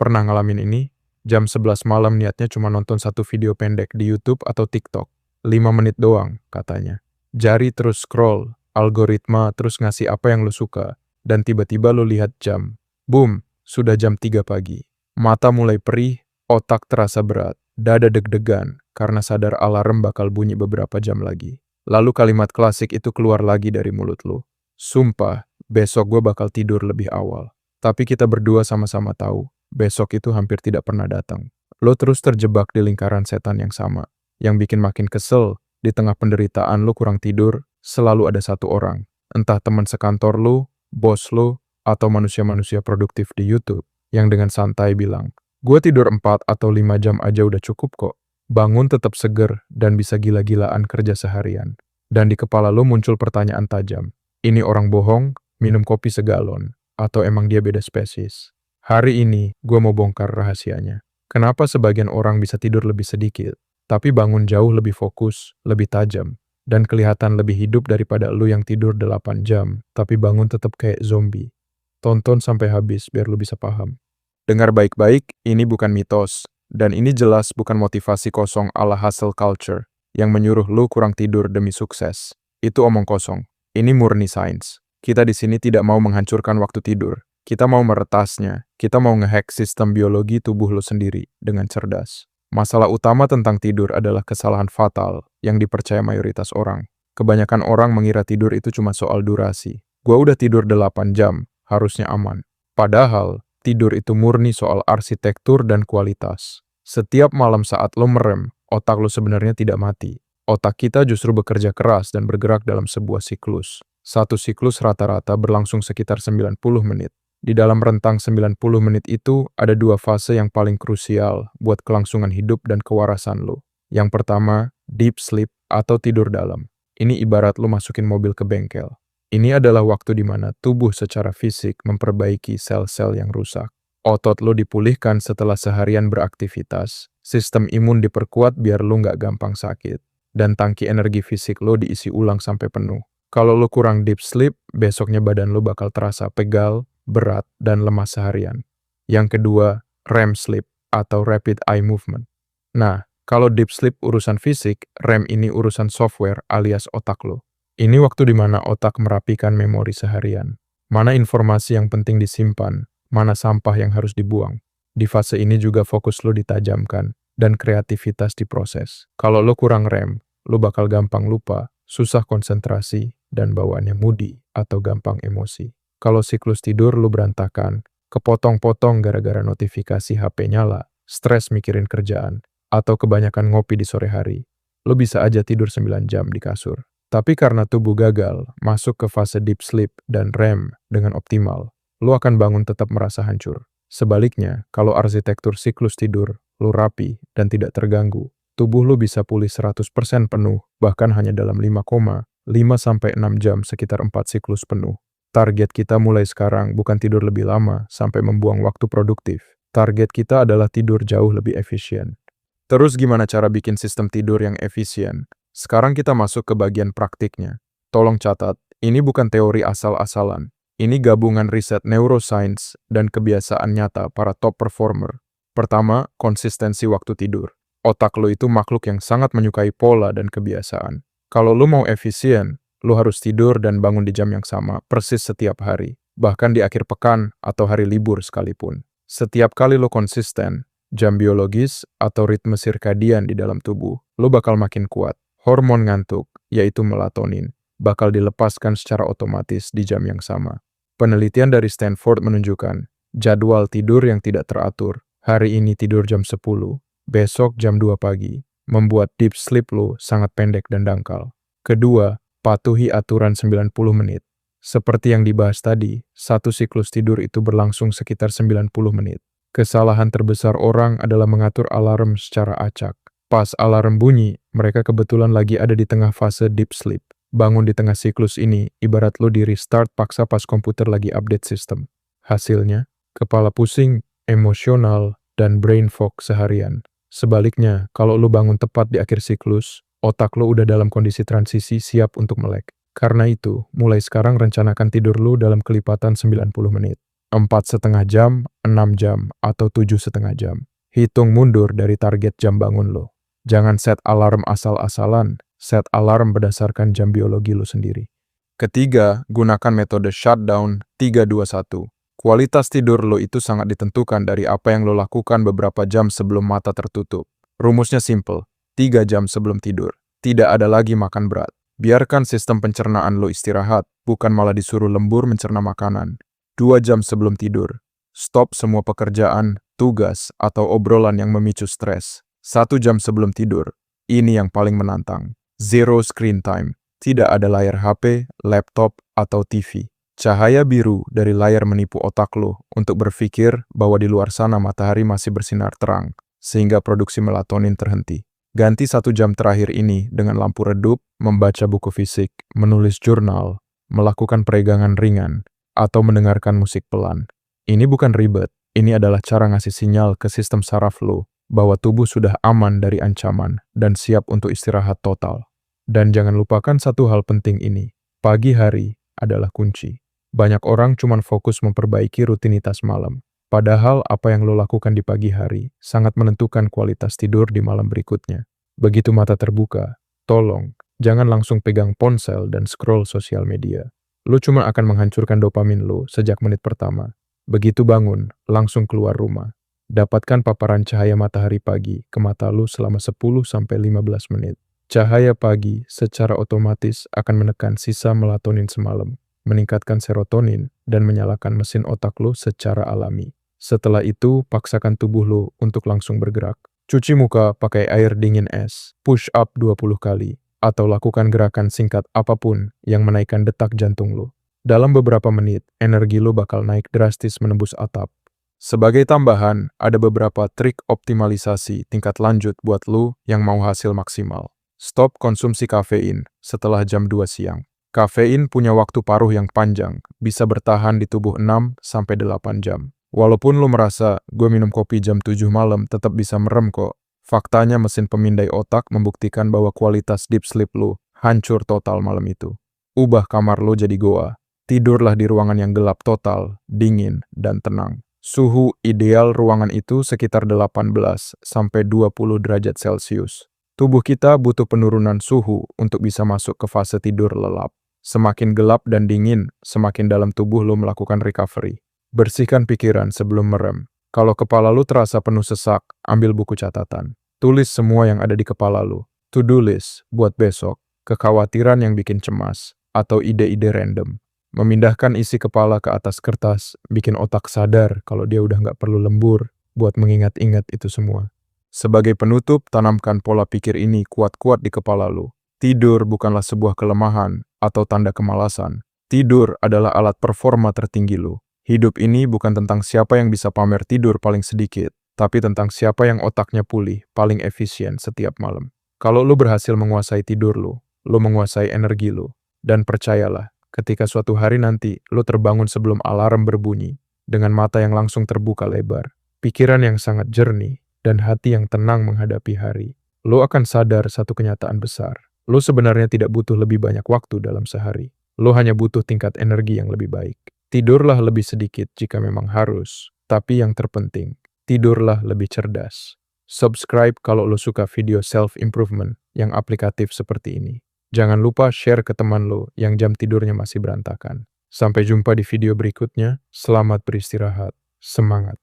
Pernah ngalamin ini? Jam 11 malam niatnya cuma nonton satu video pendek di YouTube atau TikTok. 5 menit doang, katanya. Jari terus scroll, algoritma terus ngasih apa yang lu suka, dan tiba-tiba lu lihat jam. Boom, sudah jam 3 pagi. Mata mulai perih, otak terasa berat, dada deg-degan, karena sadar alarm bakal bunyi beberapa jam lagi. Lalu kalimat klasik itu keluar lagi dari mulut lu. Sumpah, besok gue bakal tidur lebih awal. Tapi kita berdua sama-sama tahu, besok itu hampir tidak pernah datang. Lo terus terjebak di lingkaran setan yang sama. Yang bikin makin kesel, di tengah penderitaan lo kurang tidur, selalu ada satu orang. Entah teman sekantor lo, bos lo, atau manusia-manusia produktif di YouTube, yang dengan santai bilang, gue tidur 4 atau 5 jam aja udah cukup kok. Bangun tetap seger dan bisa gila-gilaan kerja seharian. Dan di kepala lo muncul pertanyaan tajam. Ini orang bohong, minum kopi segalon, atau emang dia beda spesies? Hari ini, gue mau bongkar rahasianya. Kenapa sebagian orang bisa tidur lebih sedikit, tapi bangun jauh lebih fokus, lebih tajam, dan kelihatan lebih hidup daripada lu yang tidur 8 jam, tapi bangun tetap kayak zombie. Tonton sampai habis biar lu bisa paham. Dengar baik-baik, ini bukan mitos, dan ini jelas bukan motivasi kosong ala hustle culture, yang menyuruh lu kurang tidur demi sukses. Itu omong kosong. Ini murni sains. Kita di sini tidak mau menghancurkan waktu tidur. Kita mau meretasnya. Kita mau ngehack sistem biologi tubuh lo sendiri dengan cerdas. Masalah utama tentang tidur adalah kesalahan fatal yang dipercaya mayoritas orang. Kebanyakan orang mengira tidur itu cuma soal durasi. Gua udah tidur 8 jam, harusnya aman. Padahal, tidur itu murni soal arsitektur dan kualitas. Setiap malam saat lo merem, otak lo sebenarnya tidak mati. Otak kita justru bekerja keras dan bergerak dalam sebuah siklus. Satu siklus rata-rata berlangsung sekitar 90 menit. Di dalam rentang 90 menit itu, ada 2 fase yang paling krusial buat kelangsungan hidup dan kewarasan lo. Yang pertama, deep sleep atau tidur dalam. Ini ibarat lo masukin mobil ke bengkel. Ini adalah waktu di mana tubuh secara fisik memperbaiki sel-sel yang rusak. Otot lo dipulihkan setelah seharian beraktivitas. Sistem imun diperkuat biar lo nggak gampang sakit. Dan tangki energi fisik lo diisi ulang sampai penuh. Kalau lo kurang deep sleep, besoknya badan lo bakal terasa pegal, berat, dan lemas seharian. Yang kedua, REM sleep atau rapid eye movement. Nah, kalau deep sleep urusan fisik, REM ini urusan software alias otak lo. Ini waktu di mana otak merapikan memori seharian. Mana informasi yang penting disimpan, mana sampah yang harus dibuang. Di fase ini juga fokus lo ditajamkan, dan kreativitas diproses. Kalau lo kurang REM, lo bakal gampang lupa, susah konsentrasi, dan bawaannya moody atau gampang emosi. Kalau siklus tidur lu berantakan, kepotong-potong gara-gara notifikasi HP nyala, stres mikirin kerjaan, atau kebanyakan ngopi di sore hari, lu bisa aja tidur 9 jam di kasur. Tapi karena tubuh gagal masuk ke fase deep sleep dan REM dengan optimal, lu akan bangun tetap merasa hancur. Sebaliknya, kalau arsitektur siklus tidur lu rapi dan tidak terganggu, tubuh lu bisa pulih 100% penuh, bahkan hanya dalam 5,5-6 jam sekitar 4 siklus penuh. Target kita mulai sekarang bukan tidur lebih lama sampai membuang waktu produktif. Target kita adalah tidur jauh lebih efisien. Terus gimana cara bikin sistem tidur yang efisien? Sekarang kita masuk ke bagian praktiknya. Tolong catat, ini bukan teori asal-asalan. Ini gabungan riset neuroscience dan kebiasaan nyata para top performer. Pertama, konsistensi waktu tidur. Otak lo itu makhluk yang sangat menyukai pola dan kebiasaan. Kalau lo mau efisien, lo harus tidur dan bangun di jam yang sama, persis setiap hari. Bahkan di akhir pekan atau hari libur sekalipun. Setiap kali lo konsisten, jam biologis atau ritme sirkadian di dalam tubuh, lo bakal makin kuat. Hormon ngantuk, yaitu melatonin, bakal dilepaskan secara otomatis di jam yang sama. Penelitian dari Stanford menunjukkan, jadwal tidur yang tidak teratur, hari ini tidur jam 10, besok jam 2 pagi, membuat deep sleep lo sangat pendek dan dangkal. Kedua, patuhi aturan 90 menit. Seperti yang dibahas tadi, satu siklus tidur itu berlangsung sekitar 90 menit. Kesalahan terbesar orang adalah mengatur alarm secara acak. Pas alarm bunyi, mereka kebetulan lagi ada di tengah fase deep sleep. Bangun di tengah siklus ini, ibarat lo di restart paksa pas komputer lagi update sistem. Hasilnya, kepala pusing, emosional, dan brain fog seharian. Sebaliknya, kalau lo bangun tepat di akhir siklus, otak lo udah dalam kondisi transisi siap untuk melek. Karena itu, mulai sekarang rencanakan tidur lo dalam kelipatan 90 menit. 4,5 jam, 6 jam, atau 7,5 jam. Hitung mundur dari target jam bangun lo. Jangan set alarm asal-asalan, set alarm berdasarkan jam biologi lo sendiri. Ketiga, gunakan metode shutdown 3-2-1. Kualitas tidur lo itu sangat ditentukan dari apa yang lo lakukan beberapa jam sebelum mata tertutup. Rumusnya simple, 3 jam sebelum tidur. Tidak ada lagi makan berat. Biarkan sistem pencernaan lo istirahat, bukan malah disuruh lembur mencerna makanan. 2 jam sebelum tidur. Stop semua pekerjaan, tugas, atau obrolan yang memicu stres. 1 jam sebelum tidur. Ini yang paling menantang. Zero screen time. Tidak ada layar HP, laptop, atau TV. Cahaya biru dari layar menipu otak lo untuk berpikir bahwa di luar sana matahari masih bersinar terang, sehingga produksi melatonin terhenti. Ganti 1 jam terakhir ini dengan lampu redup, membaca buku fisik, menulis jurnal, melakukan peregangan ringan, atau mendengarkan musik pelan. Ini bukan ribet, ini adalah cara ngasih sinyal ke sistem saraf lo bahwa tubuh sudah aman dari ancaman dan siap untuk istirahat total. Dan jangan lupakan satu hal penting ini, pagi hari adalah kunci. Banyak orang cuma fokus memperbaiki rutinitas malam, padahal apa yang lo lakukan di pagi hari sangat menentukan kualitas tidur di malam berikutnya. Begitu mata terbuka, tolong, jangan langsung pegang ponsel dan scroll sosial media. Lo cuma akan menghancurkan dopamin lo sejak menit pertama. Begitu bangun, langsung keluar rumah. Dapatkan paparan cahaya matahari pagi ke mata lo selama 10-15 menit. Cahaya pagi secara otomatis akan menekan sisa melatonin semalam, meningkatkan serotonin, dan menyalakan mesin otak lo secara alami. Setelah itu, paksakan tubuh lo untuk langsung bergerak. Cuci muka pakai air dingin es, push up 20 kali, atau lakukan gerakan singkat apapun yang menaikkan detak jantung lo. Dalam beberapa menit, energi lo bakal naik drastis menembus atap. Sebagai tambahan, ada beberapa trik optimalisasi tingkat lanjut buat lo yang mau hasil maksimal. Stop konsumsi kafein setelah jam 2 siang. Kafein punya waktu paruh yang panjang, bisa bertahan di tubuh 6-8 jam. Walaupun lo merasa, gue minum kopi jam 7 malam tetap bisa merem kok. Faktanya mesin pemindai otak membuktikan bahwa kualitas deep sleep lo hancur total malam itu. Ubah kamar lo jadi goa. Tidurlah di ruangan yang gelap total, dingin, dan tenang. Suhu ideal ruangan itu sekitar 18-20 derajat Celcius. Tubuh kita butuh penurunan suhu untuk bisa masuk ke fase tidur lelap. Semakin gelap dan dingin, semakin dalam tubuh lo melakukan recovery. Bersihkan pikiran sebelum merem. Kalau kepala lo terasa penuh sesak, ambil buku catatan. Tulis semua yang ada di kepala lo. To-do list buat besok, kekhawatiran yang bikin cemas, atau ide-ide random. Memindahkan isi kepala ke atas kertas, bikin otak sadar kalau dia udah nggak perlu lembur buat mengingat-ingat itu semua. Sebagai penutup, tanamkan pola pikir ini kuat-kuat di kepala lo. Tidur bukanlah sebuah kelemahan atau tanda kemalasan. Tidur adalah alat performa tertinggi lo. Hidup ini bukan tentang siapa yang bisa pamer tidur paling sedikit, tapi tentang siapa yang otaknya pulih paling efisien setiap malam. Kalau lo berhasil menguasai tidur lo menguasai energi lo. Dan percayalah, ketika suatu hari nanti lo terbangun sebelum alarm berbunyi, dengan mata yang langsung terbuka lebar, pikiran yang sangat jernih, dan hati yang tenang menghadapi hari, lo akan sadar satu kenyataan besar. Lo sebenarnya tidak butuh lebih banyak waktu dalam sehari. Lo hanya butuh tingkat energi yang lebih baik. Tidurlah lebih sedikit jika memang harus, tapi yang terpenting, tidurlah lebih cerdas. Subscribe kalau lo suka video self-improvement yang aplikatif seperti ini. Jangan lupa share ke teman lo yang jam tidurnya masih berantakan. Sampai jumpa di video berikutnya. Selamat beristirahat. Semangat.